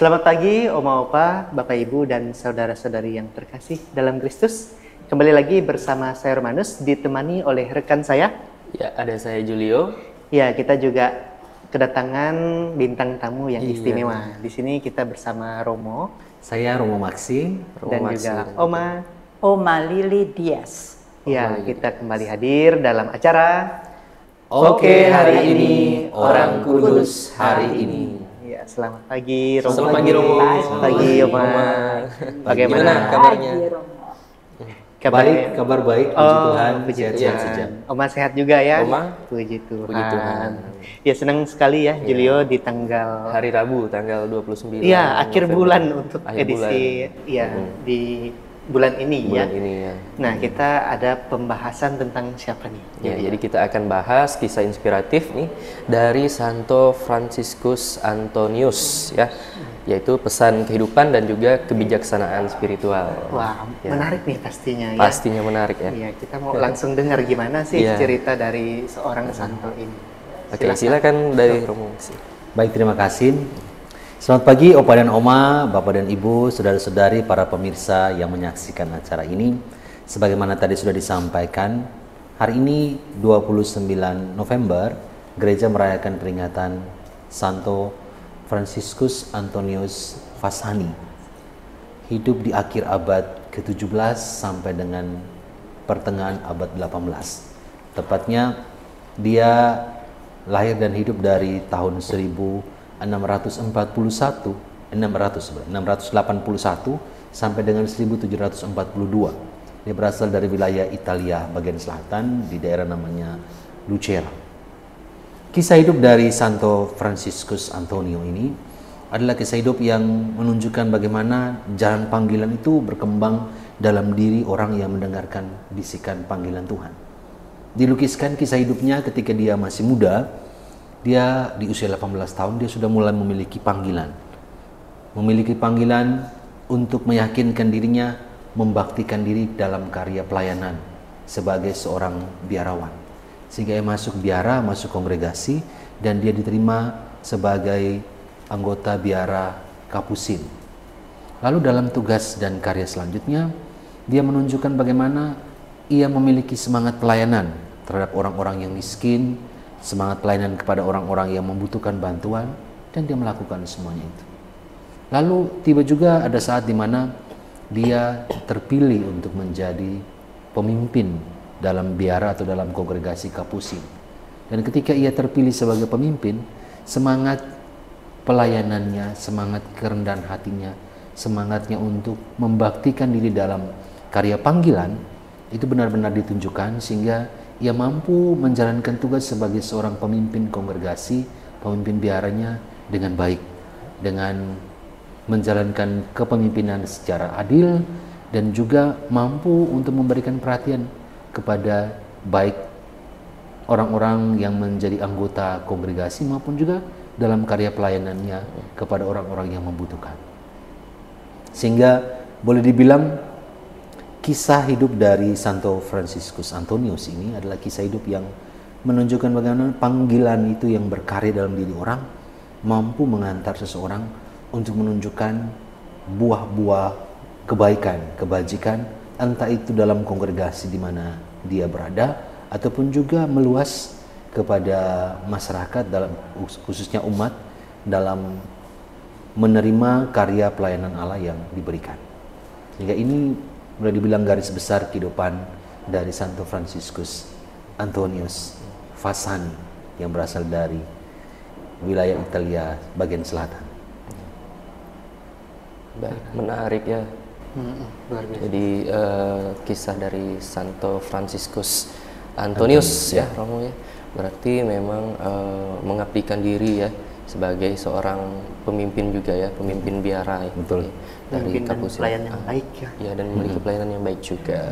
Selamat pagi Oma Opa, Bapak Ibu dan saudara-saudari yang terkasih dalam Kristus. Kembali lagi bersama saya Romanus, ditemani oleh rekan saya. Ya, ada saya Julio. Ya, kita juga kedatangan bintang tamu yang istimewa. Di sini kita bersama Romo. Saya Romo Maksi. Dan juga Oma Lili Dias. Ya, kita kembali hadir dalam acara Oke, hari ini Orang Kudus hari ini. Ya, selamat pagi Romo. Selamat pagi Romo. Selamat pagi Oma. Bagaimana kabarnya? Kabar baik, puji Tuhan. Puji Sehat Tuhan. saja. Oma sehat juga ya? Oma? Puji Tuhan. Puji Tuhan. Ya, senang sekali ya Julio di tanggal Hari Rabu tanggal 29. Iya, akhir November. bulan untuk Akhir edisi bulan. ya di bulan ini ya. Bulan ini ya. Nah, kita ada pembahasan tentang siapa nih? Ya, jadi kita akan bahas kisah inspiratif nih dari Santo Franciscus Antonius ya, yaitu pesan kehidupan dan juga kebijaksanaan spiritual. Wah, Ya. menarik nih pastinya ya. Pastinya menarik ya. Iya, kita mau langsung dengar gimana sih Iya. cerita dari seorang santo ini. Oke, silakan dari Romo. Baik, terima kasih. Selamat pagi Opa dan Oma, Bapak dan Ibu, saudara-saudari, para pemirsa yang menyaksikan acara ini. Sebagaimana tadi sudah disampaikan, hari ini 29 November, gereja merayakan peringatan Santo Franciscus Antonius Fasani. Hidup di akhir abad ke-17 sampai dengan pertengahan abad 18. Tepatnya dia lahir dan hidup dari tahun 681 sampai dengan 1742. Dia berasal dari wilayah Italia bagian selatan di daerah namanya Lucera. Kisah hidup dari Santo Franciscus Antonio ini adalah kisah hidup yang menunjukkan bagaimana jalan panggilan itu berkembang dalam diri orang yang mendengarkan bisikan panggilan Tuhan. Dilukiskan kisah hidupnya ketika dia masih muda. Dia di usia 18 tahun dia sudah mulai memiliki panggilan. Memiliki panggilan untuk meyakinkan dirinya membaktikan diri dalam karya pelayanan sebagai seorang biarawan. Sehingga dia masuk biara, masuk kongregasi, dan dia diterima sebagai anggota biara Kapusin. Lalu dalam tugas dan karya selanjutnya, dia menunjukkan bagaimana ia memiliki semangat pelayanan terhadap orang-orang yang miskin, semangat pelayanan kepada orang-orang yang membutuhkan bantuan, dan dia melakukan semuanya itu. Lalu tiba juga ada saat di mana dia terpilih untuk menjadi pemimpin dalam biara atau dalam kongregasi Kapusin. Dan ketika ia terpilih sebagai pemimpin, semangat pelayanannya, semangat kerendahan hatinya, semangatnya untuk membaktikan diri dalam karya panggilan itu benar-benar ditunjukkan sehingga ia mampu menjalankan tugas sebagai seorang pemimpin kongregasi, pemimpin biaranya dengan baik, dengan menjalankan kepemimpinan secara adil dan juga mampu untuk memberikan perhatian kepada baik orang-orang yang menjadi anggota kongregasi maupun juga dalam karya pelayanannya kepada orang-orang yang membutuhkan. Sehingga boleh dibilang kisah hidup dari Santo Franciscus Antonius ini adalah kisah hidup yang menunjukkan bagaimana panggilan itu yang berkarya dalam diri orang mampu mengantar seseorang untuk menunjukkan buah-buah kebaikan, kebajikan, entah itu dalam kongregasi di mana dia berada ataupun juga meluas kepada masyarakat dalam khususnya umat dalam menerima karya pelayanan Allah yang diberikan. Sehingga ini boleh dibilang garis besar kehidupan dari Santo Franciscus Antonius Fasani yang berasal dari wilayah Italia bagian selatan. Baik, menarik ya. Luar biasa. Jadi kisah dari Santo Franciscus Antonius ya, Romo ya. Berarti memang mengabdikan diri ya sebagai seorang pemimpin juga ya, pemimpin biara ya. Betul. Dari Pemimpin dan Kapusin. pelayan yang baik ya. Ya, dan memiliki pelayanan yang baik juga.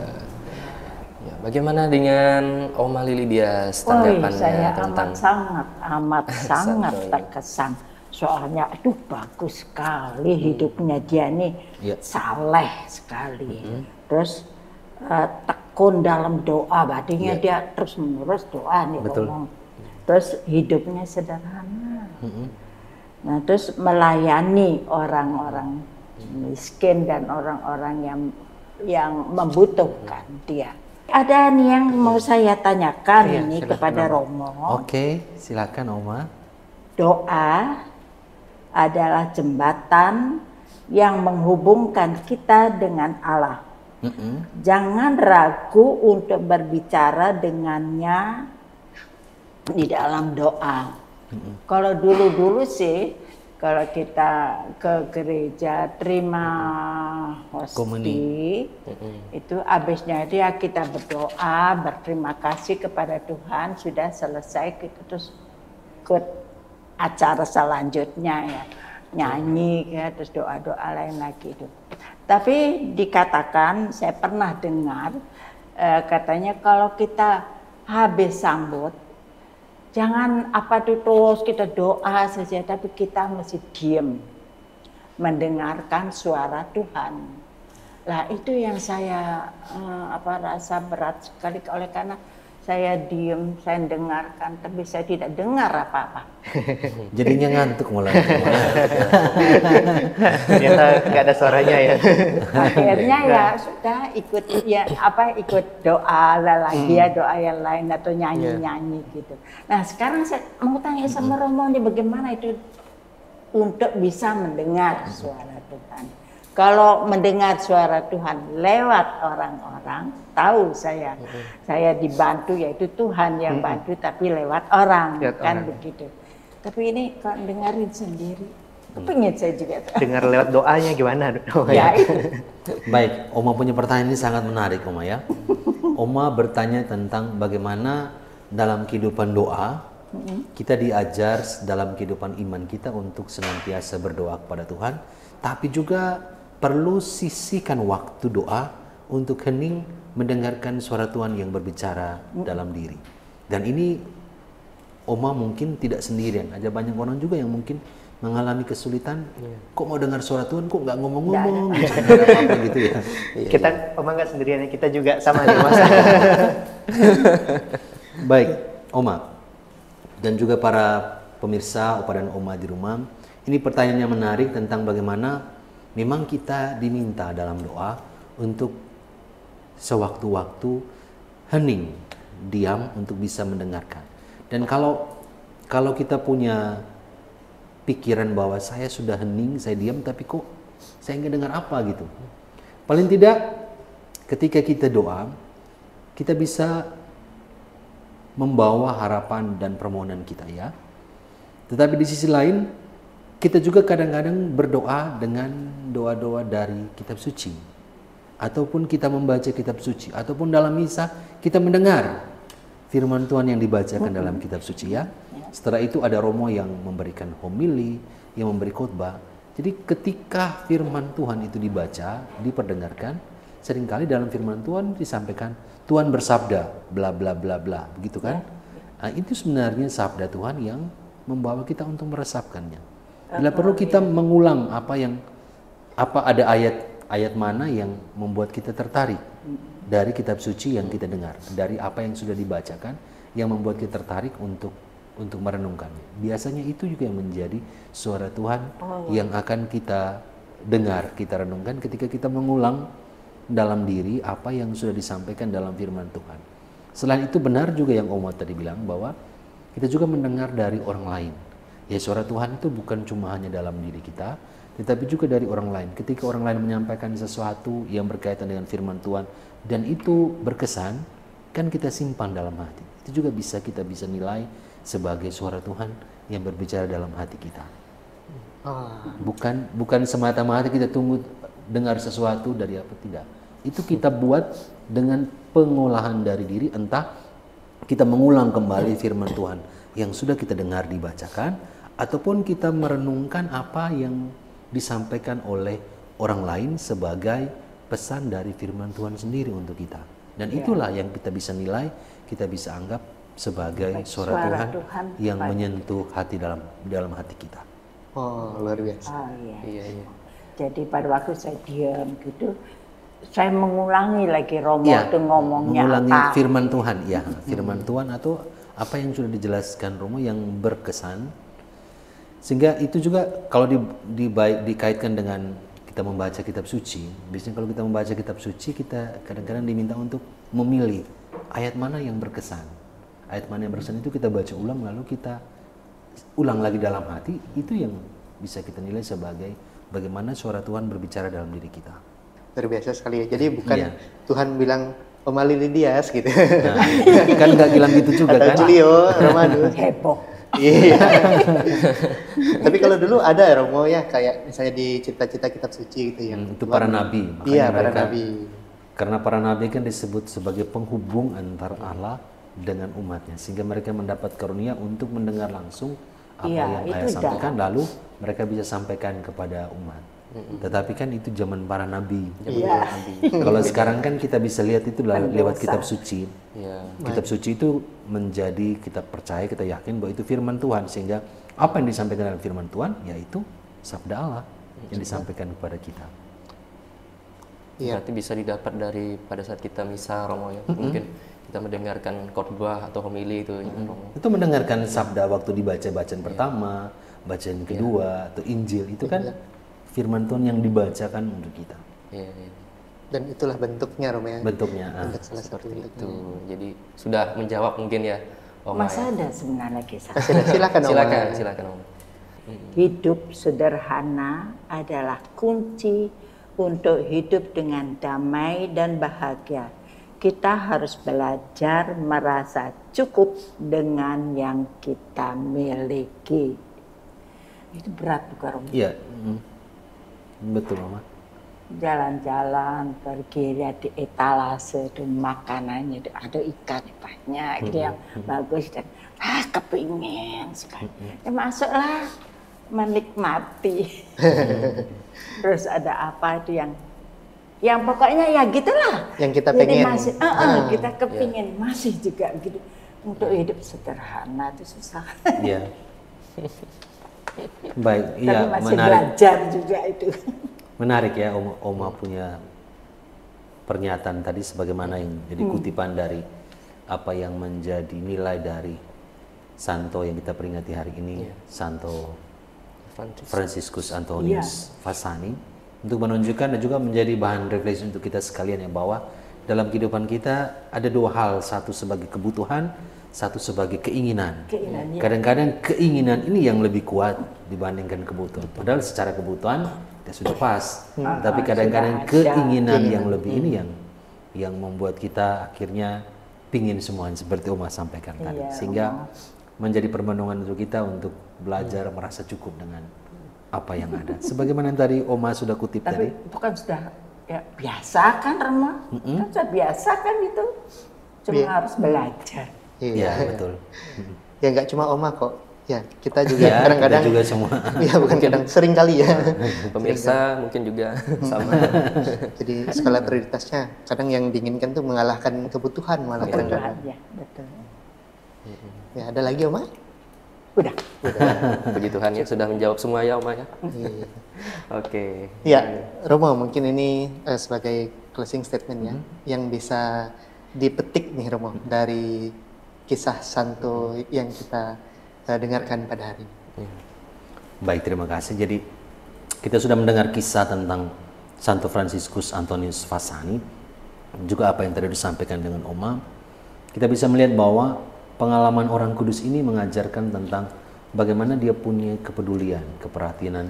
Ya, bagaimana dengan Oma Lili Dias tanggapannya saya tentang amat sangat Santo, ya. terkesan. Soalnya aduh bagus sekali hidupnya dia nih, Ya. saleh sekali. Terus tekun dalam doa, badinya dia terus menerus doa nih Betul. ngomong. Terus hidupnya sederhana. Nah, terus melayani orang-orang miskin dan orang-orang yang membutuhkan dia. Ada nih yang mau saya tanyakan Iya, ini silakan, kepada Oma. Romo. Oke, silakan Oma. Doa adalah jembatan yang menghubungkan kita dengan Allah. Jangan ragu untuk berbicara dengannya di dalam doa. Kalau dulu-dulu sih, kalau kita ke gereja terima hosti, itu habisnya dia kita berdoa, berterima kasih kepada Tuhan, sudah selesai, kita terus ikut acara selanjutnya ya, nyanyi ya, terus doa-doa lain lagi itu. Tapi dikatakan, saya pernah dengar katanya kalau kita habis sambut, jangan apa itu terus kita doa saja, tapi kita mesti diam, mendengarkan suara Tuhan. Lah itu yang saya rasa berat sekali, oleh karena saya diam, saya dengarkan, tapi saya tidak dengar apa-apa. Jadinya ngantuk malah. Ternyata nggak ada suaranya ya. Akhirnya ya sudah ikut doa lagi ya, doa yang lain atau nyanyi-nyanyi gitu. Nah sekarang saya mau tanya sama Romo nih, bagaimana itu untuk bisa mendengar suara Tuhan. Kalau mendengar suara Tuhan lewat orang-orang, tahu saya dibantu, yaitu Tuhan yang bantu, tapi lewat orang, kan begitu. Tapi ini kalau dengerin sendiri, kepingin saya juga. Dengar lewat doanya gimana? Ya itu. Baik, Oma punya pertanyaan ini sangat menarik, Oma ya. Oma bertanya tentang bagaimana dalam kehidupan doa, kita diajar dalam kehidupan iman kita untuk senantiasa berdoa kepada Tuhan, tapi juga perlu sisihkan waktu doa untuk hening mendengarkan suara Tuhan yang berbicara dalam diri. Dan ini Oma mungkin tidak sendirian, ada banyak orang juga yang mungkin mengalami kesulitan. Kok mau dengar suara Tuhan, kok nggak ngomong-ngomong gitu ya. Kita Oma nggak sendirian, kita juga sama di Mas. Baik, Oma dan juga para pemirsa Opa dan Oma di rumah, ini pertanyaan yang menarik tentang bagaimana memang kita diminta dalam doa untuk sewaktu-waktu hening, diam untuk bisa mendengarkan. Dan kalau kita punya pikiran bahwa saya sudah hening, saya diam, tapi kok saya nggak dengar apa gitu. Paling tidak ketika kita doa, kita bisa membawa harapan dan permohonan kita ya. Tetapi di sisi lain, kita juga kadang-kadang berdoa dengan doa-doa dari kitab suci. Ataupun kita membaca kitab suci. Ataupun dalam misa kita mendengar firman Tuhan yang dibacakan dalam kitab suci ya. Setelah itu ada Romo yang memberikan homili, yang memberi khotbah. Jadi ketika firman Tuhan itu dibaca, diperdengarkan, seringkali dalam firman Tuhan disampaikan, Tuhan bersabda, bla bla bla bla, begitu kan? Nah, itu sebenarnya sabda Tuhan yang membawa kita untuk meresapkannya. Bila perlu kita mengulang apa ada ayat mana yang membuat kita tertarik dari kitab suci yang kita dengar, dari apa yang sudah dibacakan yang membuat kita tertarik untuk merenungkannya. Biasanya itu juga yang menjadi suara Tuhan yang akan kita dengar, kita renungkan ketika kita mengulang dalam diri apa yang sudah disampaikan dalam firman Tuhan. Selain itu benar juga yang Oma tadi bilang bahwa kita juga mendengar dari orang lain. Ya, suara Tuhan itu bukan cuma hanya dalam diri kita, tetapi juga dari orang lain. Ketika orang lain menyampaikan sesuatu yang berkaitan dengan firman Tuhan dan itu berkesan, kan kita simpan dalam hati. Itu juga kita bisa nilai sebagai suara Tuhan yang berbicara dalam hati kita. Bukan semata-mata kita tunggu dengar sesuatu dari apa, tidak. Itu kita buat dengan pengolahan dari diri, entah kita mengulang kembali firman Tuhan yang sudah kita dengar dibacakan, ataupun kita merenungkan apa yang disampaikan oleh orang lain sebagai pesan dari firman Tuhan sendiri untuk kita. Dan itulah yang kita bisa nilai, kita bisa anggap sebagai suara Tuhan yang menyentuh hati dalam hati kita. Oh, luar biasa. Oh, iya. Jadi pada waktu saya diam gitu, saya mengulangi lagi Romo itu ngomongnya mengulangi apa. firman Tuhan, firman Tuhan atau apa yang sudah dijelaskan Romo yang berkesan. Sehingga itu juga kalau dikaitkan dengan kita membaca kitab suci, biasanya kalau kita membaca kitab suci kita kadang-kadang diminta untuk memilih ayat mana yang berkesan. Ayat mana yang berkesan itu kita baca ulang lalu kita ulang lagi dalam hati, itu yang bisa kita nilai sebagai bagaimana suara Tuhan berbicara dalam diri kita. Luar biasa sekali ya. Jadi bukan Iya. Tuhan bilang Oma Lili Dias gitu. Nah, kan nggak bilang gitu juga Atau kan? Julio Romano. Heboh. Iya. Tapi kalau dulu ada ya Romo ya, kayak misalnya di cita-cita kitab suci gitu ya. Itu para nabi. Makanya Iya, para mereka- nabi. Karena para nabi kan disebut sebagai penghubung antara Allah dengan umatnya, sehingga mereka mendapat karunia untuk mendengar langsung apa Iya, yang itu ayah dah. sampaikan, lalu mereka bisa sampaikan kepada umat. Tetapi kan itu zaman para nabi. Iya. Kalau sekarang kan kita bisa lihat itu lewat kitab suci. Iya. Kitab suci itu menjadi kita percaya, kita yakin bahwa itu firman Tuhan, sehingga apa yang disampaikan dalam firman Tuhan yaitu sabda Allah yang disampaikan kepada kita. Iya. Berarti bisa didapat dari pada saat kita misa Romo ya. Mungkin kita mendengarkan khotbah atau homili itu ya, Romo. Itu mendengarkan sabda waktu dibaca bacaan pertama, bacaan kedua, atau Injil, itu kan firman Tuhan yang dibacakan untuk kita. Iya, iya. Dan itulah bentuknya Romo ya. Bentuknya. Bentuk salah satu bentuk. Itu. Jadi sudah menjawab mungkin ya. Oma Masa ya. ada sebenarnya kisah. Silakan Oma. Silakan Oma. Hidup sederhana adalah kunci untuk hidup dengan damai dan bahagia. Kita harus belajar merasa cukup dengan yang kita miliki. Itu berat bukan Romo? Iya, betul Mama. Jalan-jalan pergi lihat di etalase itu makanannya ada ikan banyak gitu yang bagus dan kepingin sekali. Ya masuklah menikmati. Terus ada apa itu yang pokoknya ya gitulah. Yang kita Jadi pengen. masih, kita kepingin masih juga gitu. Untuk hidup sederhana itu susah. Iya. Baik, Tapi iya masih menarik. belajar juga itu. Menarik ya Oma punya pernyataan tadi sebagaimana yang jadi kutipan dari apa yang menjadi nilai dari Santo yang kita peringati hari ini, Santo Franciscus Antonius Fasani, untuk menunjukkan dan juga menjadi bahan refleksi untuk kita sekalian yang bahwa dalam kehidupan kita ada dua hal, satu sebagai kebutuhan, satu sebagai keinginan. Keinginan, ya. Kadang-kadang keinginan ini yang lebih kuat dibandingkan kebutuhan. Padahal secara kebutuhan ya sudah pas, tapi kadang-kadang sudah ada. keinginan yang lebih ini yang membuat kita akhirnya pingin semuanya seperti Oma sampaikan tadi, Iya, sehingga menjadi permenungan untuk kita untuk belajar merasa cukup dengan apa yang ada. Sebagaimana yang tadi Oma sudah kutip Tapi tadi. itu kan sudah ya, biasa kan Rema? Kan sudah biasa kan itu. Cuma Iya. harus belajar. Iya, betul. Ya nggak cuma Oma kok. Ya kita juga Ya, kadang-kadang. kita juga semua. Ya bukan kadang, sering kali ya. Pemirsa mungkin juga sama. Jadi skala prioritasnya kadang yang diinginkan tuh mengalahkan kebutuhan malah kadang-kadang. Ya, betul. Ya ada lagi Oma? Udah. Puji Tuhan ya sudah menjawab semua ya Oma ya. Iya. Oke. Ya, Romo mungkin ini sebagai closing statement ya, yang bisa dipetik nih Romo dari kisah Santo yang kita dengarkan pada hari ini. Baik, terima kasih. Jadi kita sudah mendengar kisah tentang Santo Franciscus Antonius Fasani, juga apa yang tadi disampaikan dengan Oma. Kita bisa melihat bahwa pengalaman orang kudus ini mengajarkan tentang bagaimana dia punya kepedulian, keperhatian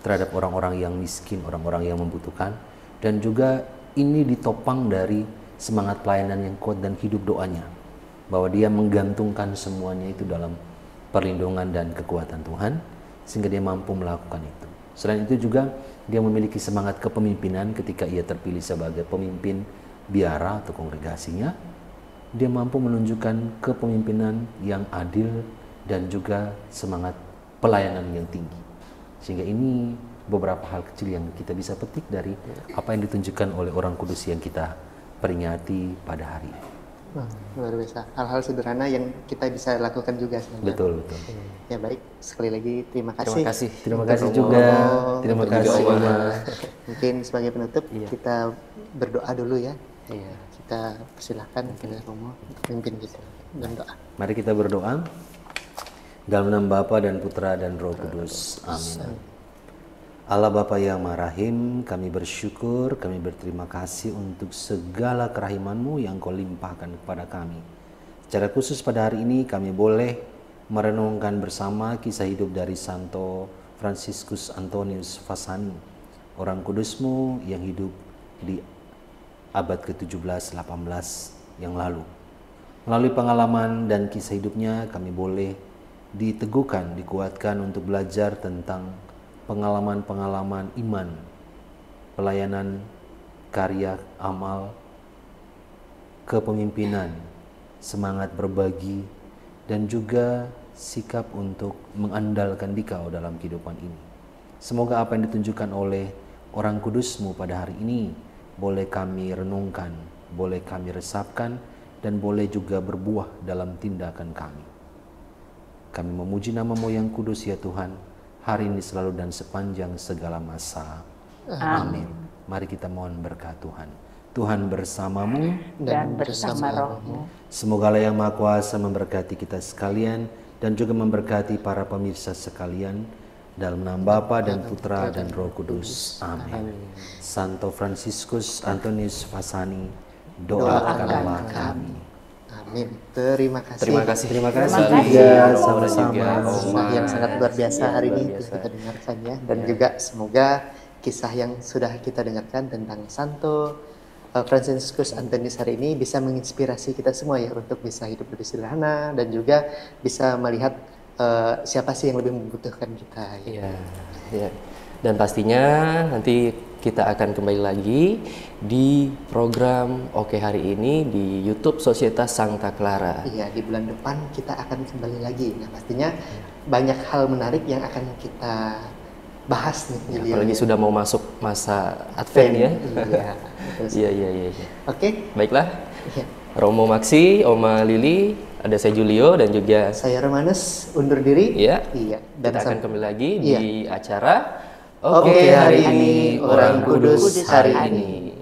terhadap orang-orang yang miskin, orang-orang yang membutuhkan, dan juga ini ditopang dari semangat pelayanan yang kuat dan hidup doanya, bahwa dia menggantungkan semuanya itu dalam perlindungan dan kekuatan Tuhan, sehingga dia mampu melakukan itu. Selain itu juga dia memiliki semangat kepemimpinan ketika ia terpilih sebagai pemimpin biara atau kongregasinya. Dia mampu menunjukkan kepemimpinan yang adil dan juga semangat pelayanan yang tinggi. Sehingga ini beberapa hal kecil yang kita bisa petik dari apa yang ditunjukkan oleh orang kudus yang kita peringati pada hari ini. Wah, luar biasa. Hal-hal sederhana yang kita bisa lakukan juga sebenarnya. Betul, betul. Ya baik, sekali lagi terima kasih. Terima kasih. Terima kasih Romo. juga. Romo. Terima Juga kasih Oma. Oma. Mungkin sebagai penutup kita berdoa dulu ya. Iya. Kita persilahkan kepada Romo untuk memimpin kita dan doa. Mari kita berdoa. Dalam nama Bapa dan Putra dan Roh Kudus. Amin. Allah Bapa yang Maha Rahim, kami bersyukur, kami berterima kasih untuk segala kerahiman-Mu yang Kau limpahkan kepada kami. Secara khusus pada hari ini kami boleh merenungkan bersama kisah hidup dari Santo Franciscus Antonius Vasani, orang kudus-Mu yang hidup di abad ke-17-18 yang lalu. Melalui pengalaman dan kisah hidupnya kami boleh diteguhkan, dikuatkan untuk belajar tentang pengalaman-pengalaman iman, pelayanan, karya, amal, kepemimpinan, semangat berbagi, dan juga sikap untuk mengandalkan Dikau dalam kehidupan ini. Semoga apa yang ditunjukkan oleh orang kudus-Mu pada hari ini boleh kami renungkan, boleh kami resapkan, dan boleh juga berbuah dalam tindakan kami. Kami memuji nama-Mu yang kudus ya Tuhan, hari ini selalu dan sepanjang segala masa. Amin. Mari kita mohon berkat Tuhan. Tuhan bersamamu dan bersama rohmu. Semoga Allah yang Maha Kuasa memberkati kita sekalian dan juga memberkati para pemirsa sekalian. Dalam nama Bapa dan Putra dan Roh Kudus. Amin. Santo Franciscus Antonius Vasani, doakanlah kami. Amin. Terima kasih. Terima kasih. Terima kasih Terima kasih. juga Oma dan sama-sama. juga Oma. Yang sangat luar biasa Ya, hari luar ini biasa. kita dengarkan ya. Dan juga semoga kisah yang sudah kita dengarkan tentang Santo Franciscus Antonius hari ini bisa menginspirasi kita semua ya untuk bisa hidup lebih sederhana dan juga bisa melihat siapa sih yang lebih membutuhkan kita. Ya. Ya. Dan pastinya nanti kita akan kembali lagi di program Oke Hari ini di YouTube Societas Santa Clara. Iya, di bulan depan kita akan kembali lagi. Nah, pastinya banyak hal menarik yang akan kita bahas nih. Julio. Apalagi sudah mau masuk masa Advent ya. Iya. betul sekali. Iya. Oke. Baiklah. Iya. Romo Maksi, Oma Lili, ada saya Julio dan juga Saya Romanus undur diri. Iya. Iya. Kita akan kembali lagi Iya. di acara Oke, hari ini orang kudus hari ini.